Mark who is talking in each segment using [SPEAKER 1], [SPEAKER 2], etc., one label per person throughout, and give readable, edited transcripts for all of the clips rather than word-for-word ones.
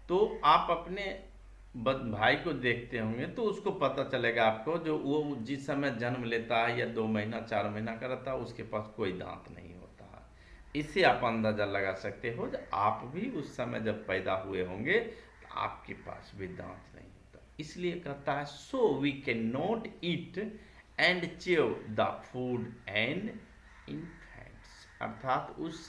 [SPEAKER 1] तो आप अपने भाई को देखते होंगे तो उसको पता चलेगा आपको, जो वो जिस समय जन्म लेता है या 2 महीना 4 महीना का रहता है उसके पास कोई दांत नहीं होता है। इससे आप अंदाजा लगा सकते हो कि आप भी उस समय जब पैदा हुए होंगे तो आपके पास भी दांत नहीं होता। इसलिए कहता है so we can not eat and chew the food and infants, अर्थात उस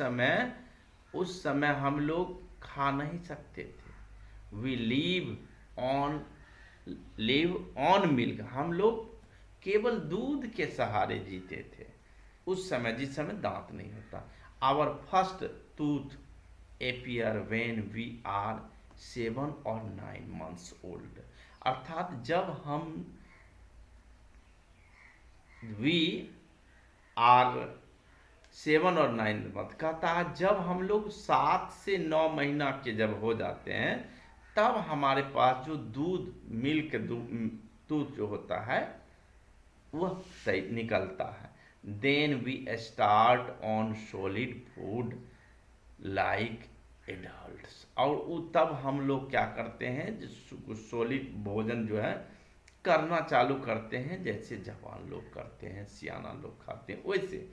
[SPEAKER 1] समय हम लोग खा नहीं सकते थे। We on live on milk, हम लोग केवल दूध के सहारे जीते थे उस समय, जिस समय दांत नहीं होता। Our first tooth appear when we are 7 और 9 मंथ्स ओल्ड, अर्थात जब हम वी आर 7 और 9 मंथ, कहता है जब हम लोग 7 से 9 महीना के जब हो जाते हैं तब हमारे पास जो दूध मिल्क दूध जो होता है वह सही निकलता है। Then we start on solid food like adults, और तब हम लोग क्या करते हैं, सॉलिड भोजन जो है करना चालू करते हैं, जैसे जवान लोग करते हैं, सियाना लोग खाते हैं वैसे।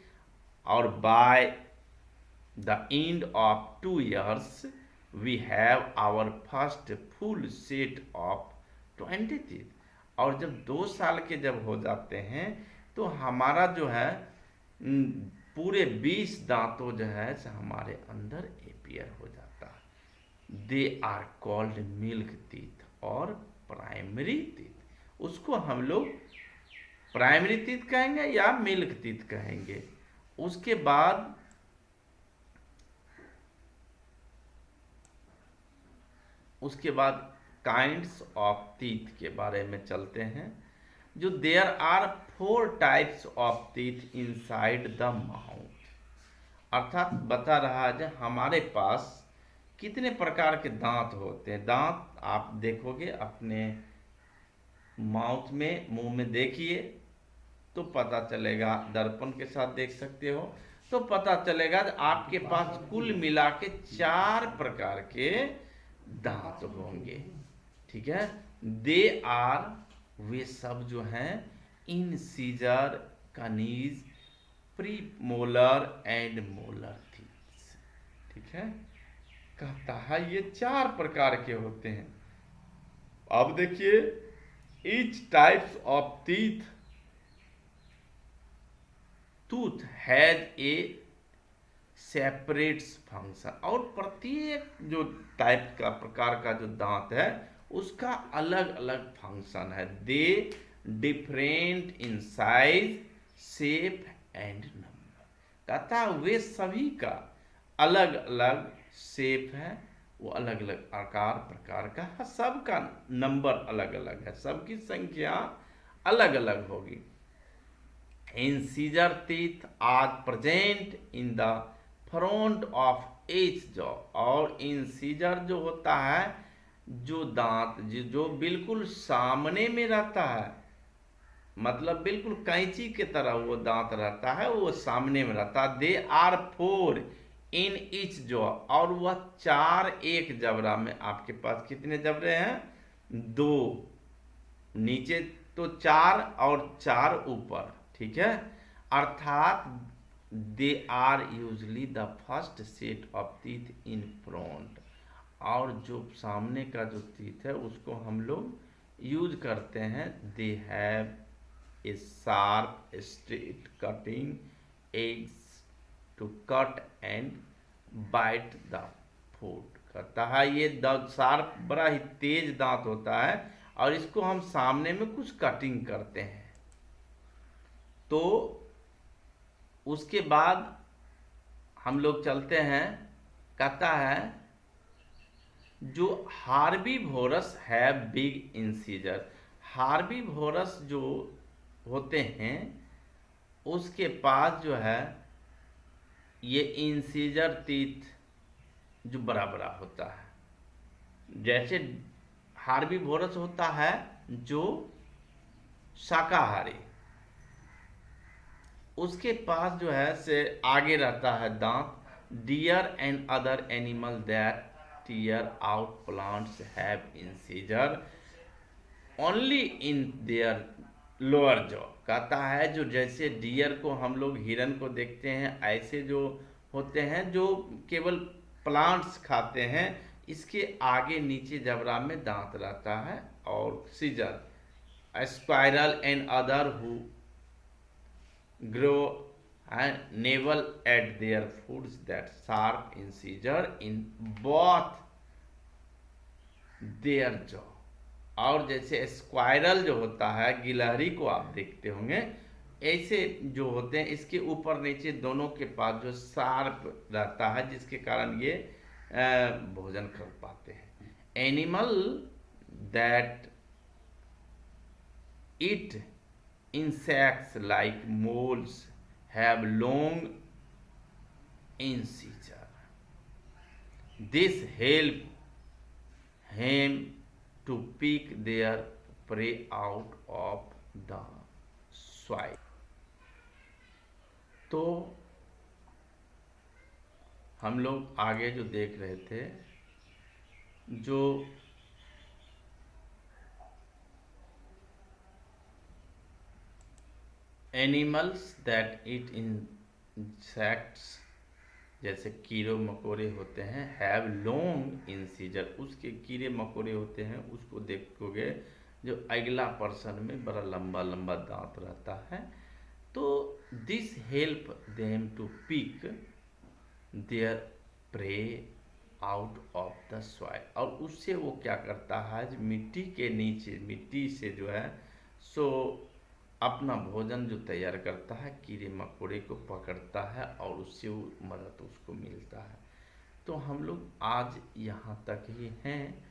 [SPEAKER 1] और by the end of 2 years we have our first full set of 20 teeth, और जब 2 साल के जब हो जाते हैं तो हमारा जो है पूरे 20 दांतों जो है हमारे अंदर एपियर हो जाता है। They are called milk teeth और प्राइमरी टीथ, उसको हम लोग प्राइमरी टीथ कहेंगे या मिल्क टीथ कहेंगे। उसके बाद काइंड्स ऑफ टीथ के बारे में चलते हैं। जो there are 4 types of teeth inside the mouth, अर्थात बता रहा है हमारे पास कितने प्रकार के दांत होते हैं। दांत आप देखोगे अपने माउथ में, मुंह में देखिए तो पता चलेगा, दर्पण के साथ देख सकते हो तो पता चलेगा आपके पास कुल मिला के 4 प्रकार के दांत होंगे। ठीक है, दे आर, वे सब जो हैं incisor, canines, premolar and molar teeth. ठीक है, कहता है ये 4 प्रकार के होते हैं। अब देखिए each types of teeth tooth has a separate function, और प्रत्येक जो टाइप का प्रकार का जो दांत है उसका अलग अलग फंक्शन है। They different in size, shape and number, कहता वे सभी का अलग अलग शेप है, वो अलग अलग आकार प्रकार का है, सबका नंबर अलग अलग है, सबकी संख्या अलग अलग होगी। Incisor teeth are present in the front of each jaw, और इंसीजर जो होता है, जो दांत जो बिल्कुल सामने में रहता है, मतलब बिल्कुल कैंची के तरह वो दांत रहता है, वो सामने में रहता है। They are 4 in each jaw, और वह 4 एक जबड़ा में, आपके पास कितने जबड़े हैं, 2 नीचे तो 4 और 4 ऊपर। ठीक है, अर्थात they are usually the first set of teeth in front, और जो सामने का जो टीथ है उसको हम लोग यूज करते हैं। They have a sharp straight cutting edges to cut and bite the food, कहता है ये शार्प बड़ा ही तेज दांत होता है और इसको हम सामने में कुछ कटिंग करते हैं। तो उसके बाद हम लोग चलते हैं, कहता है जो हार्बीवोरस है बिग इंसीजर, हार्बीवोरस जो होते हैं उसके पास जो है ये इंसीजर टीथ जो बड़ा बड़ा होता है। जैसे हार्बीवोरस होता है जो शाकाहारी, उसके पास जो है से आगे रहता है दांत। Deer and other animal that tear out plants have incisor only in their lower jaw। कहता है जो जैसे डियर को हम लोग हिरन को देखते हैं, ऐसे जो होते हैं जो केवल प्लांट्स खाते हैं, इसके आगे नीचे जबड़ा में दांत रहता है। और scissor spiral and other who grow and navel at their foods that sharp incisor in both their jaw। और जैसे स्क्वायरल जो होता है, गिलहरी को आप देखते होंगे, ऐसे जो होते हैं इसके ऊपर नीचे दोनों के पास जो शार्प रहता है, जिसके कारण ये भोजन कर पाते हैं। Animal that eat insects like moles have long incisor। This help him to pick their prey out of the soil। तो हम लोग आगे जो देख रहे थे, जो एनिमल्स दैट ईट इंसेक्ट्स, जैसे कीड़े मकोड़े होते हैं, हैव लॉन्ग इंसीजर, उसके कीड़े मकोड़े होते हैं, उसको देखोगे जो अगला पर्सन में बड़ा लंबा लंबा दांत रहता है। तो this help them to pick their prey out of the soil. और उससे वो क्या करता है, मिट्टी के नीचे, मिट्टी से जो है सो अपना भोजन जो तैयार करता है, कीड़े मकोड़े को पकड़ता है और उससे वो मदद उसको मिलता है। तो हम लोग आज यहाँ तक ही हैं,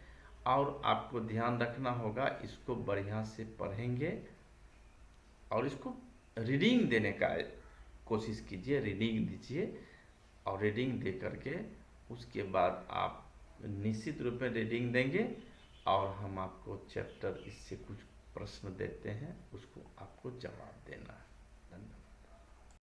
[SPEAKER 1] और आपको ध्यान रखना होगा, इसको बढ़िया से पढ़ेंगे और इसको रीडिंग देने का कोशिश कीजिए, रीडिंग दीजिए। और रीडिंग दे करके उसके बाद आप निश्चित रूप में रीडिंग देंगे, और हम आपको चैप्टर इससे कुछ प्रश्न देते हैं, उसको आपको जवाब देना है। धन्यवाद।